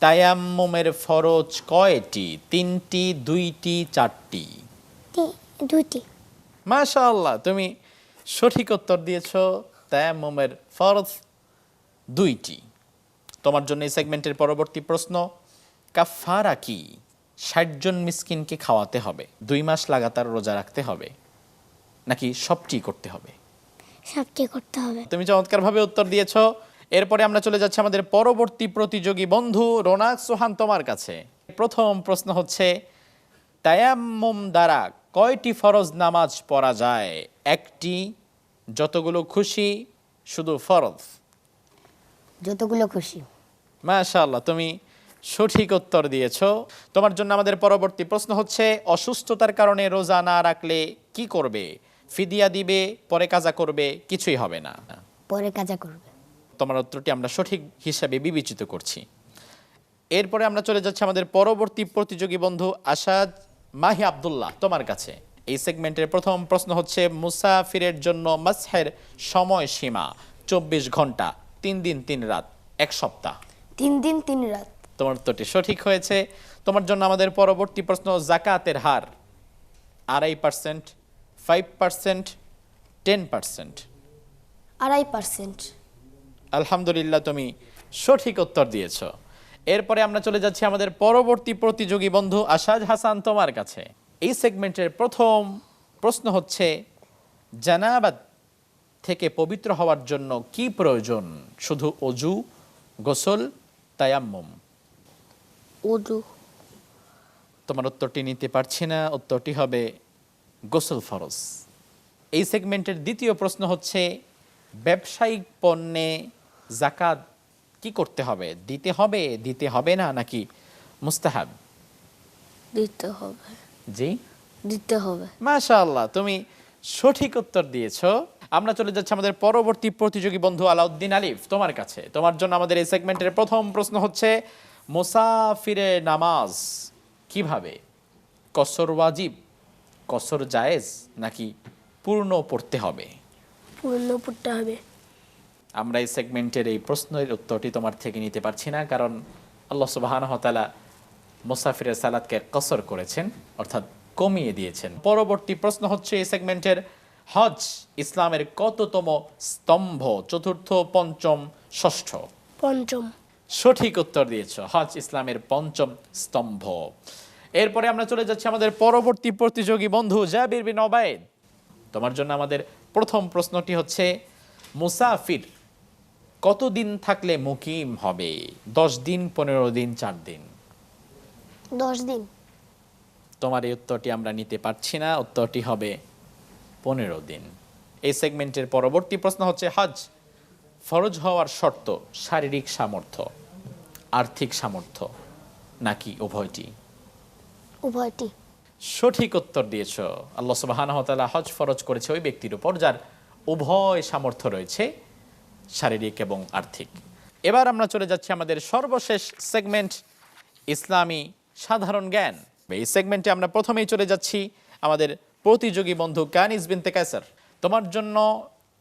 তায়াম্মুমের ফরজ কয়টি? 3টি, 2টি, 4টি? দুটি। মাশাআল্লাহ, তুমি সঠিক উত্তর দিয়েছো। তায়াম্মুমের ফরজ 2টি। তোমার জন্য এই সেগমেন্টের পরবর্তী প্রশ্ন, কাফারা কি? 60 জন মিসকিনকে খাওয়াতে হবে, 2 মাস লাগাতার রোজা রাখতে হবে, নাকি সবটি করতে হবে? সবটি করতে হবে। তুমি চমৎকারভাবে উত্তর দিয়েছো। এরপরে আমরা চলে যাচ্ছি আমাদের পরবর্তী প্রতিযোগী বন্ধু রোনাক সোহান তোমার কাছে। প্রথম প্রশ্ন হচ্ছে, তায়াম্মুম দ্বারা কয়টি ফরজ নামাজ পড়া যায়? 1টি, যতগুলো খুশি, শুধু ফরজ? যতগুলো খুশি। মাশাআল্লাহ, তুমি সঠিক উত্তর দিয়েছো। তোমার জন্য আমাদের পরবর্তী প্রশ্ন হচ্ছে, অসুস্থতার কারণে রোজা না রাখলে কি করবে? ফিদিয়া দিবে, পরে কাজা করবে, কিছুই হবে না? পরে কাজা করবে। তোমার উত্তরটি আমরা সঠিক হিসাবে বিবেচিত করছি। এরপরে আমরা চলে যাচ্ছি আমাদের পরবর্তী প্রতিযোগী বন্ধু আসাদ মাহি আব্দুল্লাহ তোমার কাছে। এই সেগমেন্টের প্রথম প্রশ্ন হচ্ছে, মুসাফিরের জন্য মাসহের সময়সীমা 24 ঘন্টা, 3 দিন 3 রাত, 1 সপ্তাহ? 3 দিন 3 রাত। তোমার উত্তরটি সঠিক হয়েছে। তোমার জন্য আমাদের পরবর্তী প্রশ্ন, জাকাতের হার 2.5%, 5%, 10%? 2.5%। আলহামদুলিল্লাহ, তুমি সঠিক উত্তর দিয়েছ। এরপরে আমরা চলে যাচ্ছি আমাদের পরবর্তী প্রতিযোগী বন্ধু আসাদ হাসান তোমার কাছে। এই সেগমেন্টের প্রথম প্রশ্ন হচ্ছে, জানাবাত থেকে পবিত্র হওয়ার জন্য কি প্রয়োজন? শুধু অজু, গোসল, তায়াম্মুম? ওযু। তোমার উত্তরটি নিতে পারছি না, উত্তরটি হবে গোসল ফরজ। এই সেগমেন্টের দ্বিতীয় প্রশ্ন হচ্ছে, ব্যবসায়িক পণ্যে যাকাত কি করতে হবে? দিতে হবে না, নাকি মুস্তাহাব? দিতে হবে। জি, দিতে হবে। মাশাআল্লাহ, তুমি সঠিক উত্তর দিয়েছো। আমরা চলে যাচ্ছি আমাদের পরবর্তী প্রতিযোগী বন্ধু আলাউদ্দিন আলিফ তোমার কাছে। তোমার জন্য আমাদের এই সেগমেন্টের প্রথম প্রশ্ন হচ্ছে, মুসাফিরে নামাজ কিভাবে? কসর ওয়াজিব, কসর জায়েজ, নাকি পূর্ণ পড়তে হবে? পূর্ণ পড়তে হবে। আমরা এই সেগমেন্টের এই প্রশ্নের উত্তরটি তোমার থেকে নিতে পারছি না, কারণ আল্লাহ সুবহানাহু ওয়া তাআলা মুসাফিরের সালাতকে কসর করেছেন, অর্থাৎ কমিয়ে দিয়েছেন। পরবর্তী প্রশ্ন হচ্ছে এই সেগমেন্টের, হজ ইসলামের কততম স্তম্ভ? চতুর্থ, পঞ্চম, ষষ্ঠ? পঞ্চম। সঠিক উত্তর দিয়েছো, হজ ইসলামের পঞ্চম স্তম্ভ। এরপরে আমরা চলে যাচ্ছি আমাদের পরবর্তী প্রতিযোগী বন্ধু জাবির বিন ওবায়েদ। তোমার জন্য আমাদের প্রথম প্রশ্নটি হচ্ছে, মুসাফির কতদিন থাকলে মুকিম হবে? 10 দিন, 15 দিন, 4 দিন? 10 দিন। তোমার এই উত্তরটি আমরা নিতে পারছি না, উত্তরটি হবে 15 দিন। এই সেগমেন্টের পরবর্তী প্রশ্ন হচ্ছে, হজ ফরজ হওয়ার শর্ত শারীরিক সামর্থ্য, আর্থিক সামর্থ্য, নাকি উভয়টি? উভয়টি। সঠিক উত্তর দিয়েছ। আল্লাহ সুবহানাহু ওয়া তাআলা হজ ফরজ করেছে ওই ব্যক্তির উপর যার উভয় সামর্থ্য রয়েছে, শারীরিক এবং আর্থিক। এবার আমরা চলে যাচ্ছি আমাদের সর্বশেষ সেগমেন্ট, ইসলামী সাধারণ জ্ঞান। এই সেগমেন্টে আমরা প্রথমেই চলে যাচ্ছি আমাদের প্রতিযোগী বন্ধু কানিজ বিনতে কায়সার। তোমার জন্য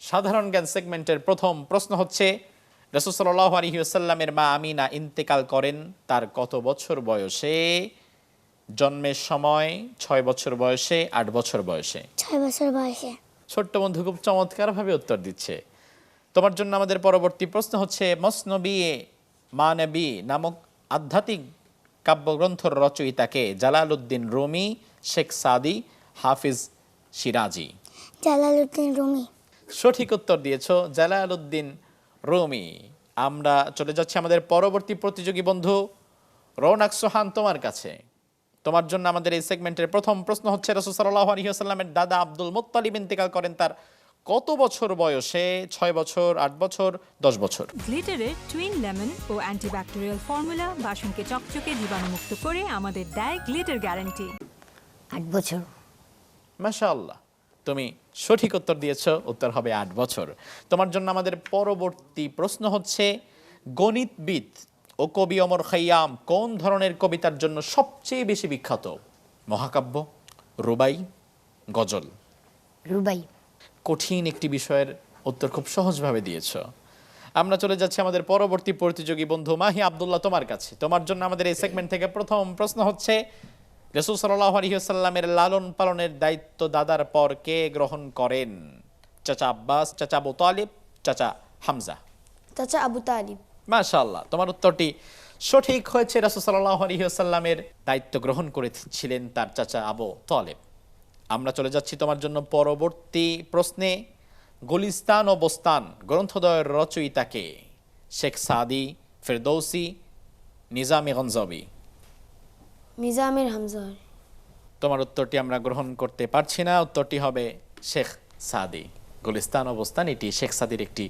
সাধারণ জ্ঞান সেগমেন্টের প্রথম প্রশ্ন হচ্ছে, রাসূল সাল্লাল্লাহু আলাইহি ওয়াসাল্লামের মা আমিনা ইন্তেকাল করেন তার কত বছর বয়সে? জন্মের সময়, 6 বছর বয়সে, 8 বছর বয়সে? 6 বছর বয়সে। ছোট্ট বন্ধু খুব চমৎকারভাবে উত্তর দিচ্ছে। তোমার জন্য আমাদের পরবর্তী প্রশ্ন হচ্ছে, মসনবী মানবী নামক আধ্যাত্মিক কাব্যগ্রন্থর রচয়িতাকে? জালালউদ্দিন রুমি, শেখ সাদি, হাফিজ সিরাজি? Jalaluddin Rumi. সঠিক উত্তর দিয়েছো, জালালউদ্দিন রুমি। আমরা চলে যাচ্ছি আমাদের পরবর্তী প্রতিযোগী বন্ধু রৌনাক সোহান তোমার কাছে। তোমার জন্য আমাদের এই সেগমেন্টের প্রথম প্রশ্ন হচ্ছে, রাসূল সাল্লাল্লাহু আলাইহি ওয়াসাল্লামের দাদা আব্দুল মুত্তালিব ইন্তেকাল করেন তার কত বছর বয়সে? 6 বছর, 8 বছর, 10 বছর? গ্লিটারের টুইন লেমন ও অ্যান্টিব্যাকটেরিয়াল ফর্মুলা বাসনকে চকচকে জীবাণুমুক্ত করে আমাদের দেয় গ্লিটার গ্যারান্টি। 8 বছর। মাশাআল্লাহ, তুমি সঠিক উত্তর দিয়েছো, উত্তর হবে 8 বছর। তোমার জন্য আমাদের পরবর্তী প্রশ্ন হচ্ছে, গণিতবিদ ও কবি ওমর খাইয়াম কোন ধরনের কবিতার জন্য সবচেয়ে বেশি বিখ্যাত? মহাকাব্য, রুবাই, গজল? রুবাই। কঠিন একটি বিষয়ের উত্তর খুব সহজভাবে দিয়েছো। আমরা চলে যাচ্ছি আমাদের পরবর্তী প্রতিযোগী বন্ধু মাহি আব্দুল্লাহ, তোমার কাছে। তোমার জন্য আমাদের এই সেগমেন্ট থেকে প্রথম প্রশ্ন হচ্ছে, রাসূল সাল্লাল্লাহু আলাইহি ওয়াসাল্লামের লালন পালনের দায়িত্ব দাদার পর কে গ্রহণ করেন? চাচা আব্বাস, চাচা আবু তালিব, চাচা হামজা? চাচা আবু তালিব। মাশাআল্লাহ, তোমার উত্তরটি সঠিক হয়েছে। রাসূল সাল্লাল্লাহু আলাইহি ওয়াসাল্লামের দায়িত্ব গ্রহণ করেছিলেন তার চাচা আবু তালেব। আমরা চলে যাচ্ছি তোমার জন্য পরবর্তী প্রশ্নে। গুলিস্তান ও বোস্তান গ্রন্থদ্বয়ের রচয়িতাকে? শেখ সাদি, ফেরদৌসি, নিজামে গঞ্জাবি? মিজামির হামজা। তোমার উত্তরটি আমরা গ্রহণ করতে পারছি না। উত্তরটি হবে শেখ সাদি। গুলিস্তান ও বোস্তান এটি শেখ সাদির একটি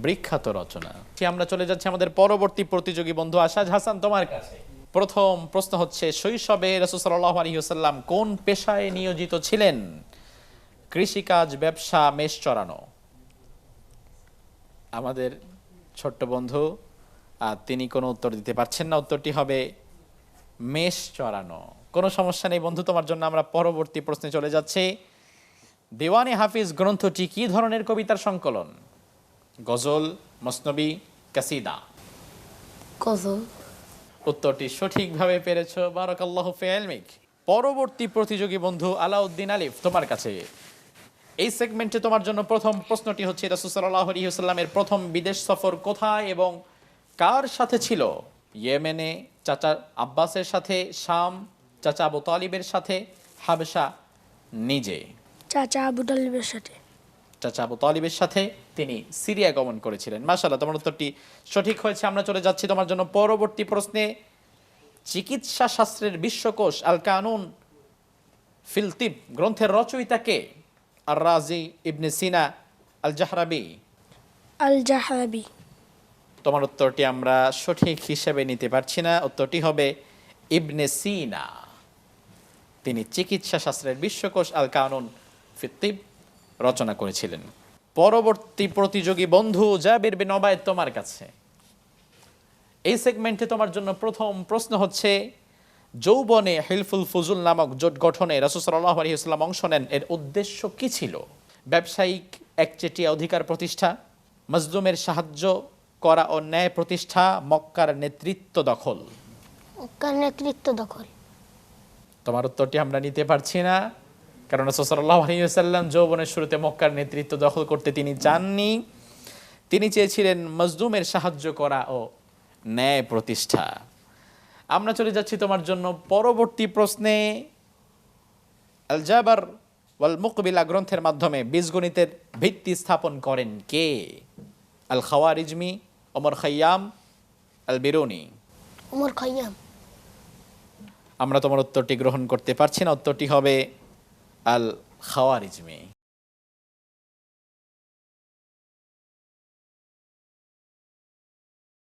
বিখ্যাত রচনা। আমরা চলে যাচ্ছি আমাদের পরবর্তী প্রতিযোগী বন্ধু আসাদ হাসান, তোমার কাছে। প্রথম প্রশ্ন হচ্ছে, শৈশবে রাসূল সাল্লাল্লাহু আলাইহি ওয়াসাল্লাম কোন পেশায় নিয়োজিত ছিলেন? কৃষিকাজ, ব্যবসা, মেষ চড়ানো? আমাদের ছোট্ট বন্ধু তিনি কোনো উত্তর দিতে পারছেন না। উত্তরটি হবে মেষ চড়ানো। কোনো সমস্যা নেই বন্ধু, তোমার জন্য আমরা পরবর্তী প্রশ্নে চলে যাচ্ছি। দেওয়ানে হাফিজ গ্রন্থটি কি ধরনের কবিতার সংকলন? গজল, মসনবী, কাসিদা? গজল। উত্তরটি সঠিকভাবে পেরেছো, বারাকাল্লাহু ফি ইলমিক। পরবর্তী প্রতিযোগী বন্ধু আলাউদ্দিন আলিফ, তোমার কাছে। এই সেগমেন্টে তোমার জন্য প্রথম প্রশ্নটি হচ্ছে, রাসূল সাল্লাল্লাহু আলাইহি ওয়াসাল্লামের প্রথম বিদেশ সফর কোথায় এবং কার সাথে ছিল? ইয়েমেনে, চাচা আব্বাসের সাথে, শাম, চাচা আবু তালিবের সাথে, হাবশা, নিজে? চাচা আবু তালিবের সাথে। চাচা আবু তালিবের সাথে তিনি সিরিয়া গমন করেছিলেন। মাশাআল্লাহ, তোমার উত্তরটি সঠিক হয়েছে। আমরা চলে যাচ্ছি তোমার জন্য পরবর্তী প্রশ্নে। চিকিৎসা শাস্ত্রের বিশ্বকোষ আল কানুন ফিল তিব গ্রন্থের রচয়িতাকে? আর রাজি, ইবনে সিনা, আল জাহরাবি? আল জাহরাবি। তোমার উত্তরটি আমরা সঠিক হিসেবে নিতে পারছি না। উত্তরটি হবে ইবনে সিনা। তিনি চিকিৎসা শাস্ত্রের বিশ্বকোষ আল কানুন ফিল তিব রচনা করেছিলেন। পরবর্তী প্রতিযোগী বন্ধু জাবির বিন ওবাইদ, তোমার কাছে। এই সেগমেন্টে তোমার জন্য প্রথম প্রশ্ন হচ্ছে, যৌবনে হিলফুল ফুজুল নামক জোট গঠনে রাসূল সাল্লাল্লাহু আলাইহি ওয়াসাল্লাম অংশ নেন, এর উদ্দেশ্য কি ছিল? ব্যবসায়িক একচেটিয়া অধিকার প্রতিষ্ঠা, মজলুমের সাহায্য করা ও ন্যায় প্রতিষ্ঠা, মক্কার নেতৃত্ব দখল? মক্কার নেতৃত্ব দখল। তোমার উত্তরটি আমরা নিতে পারছি না, কারণ রাসূল সাল্লাল্লাহু আলাইহি ওয়াসাল্লাম যৌবনের শুরুতে মক্কার নেতৃত্ব দখল করতে তিনি চাননি। তিনি চেয়েছিলেন মজলুমের সাহায্য করা ও ন্যায় প্রতিষ্ঠা। আমরা চলে যাচ্ছি তোমার জন্য পরবর্তী প্রশ্নে। আল জাবার ওয়াল মুকবিলা গ্রন্থের মাধ্যমে বীজগণিতের ভিত্তি স্থাপন করেন কে? আল খাওয়ারিজমি, ওমর খাইয়াম, আল বিরুনি? ওমর খাইয়াম। আমরা তোমার উত্তরটি গ্রহণ করতে পারছি না। উত্তরটি হবে আল খাওয়ারিজমি।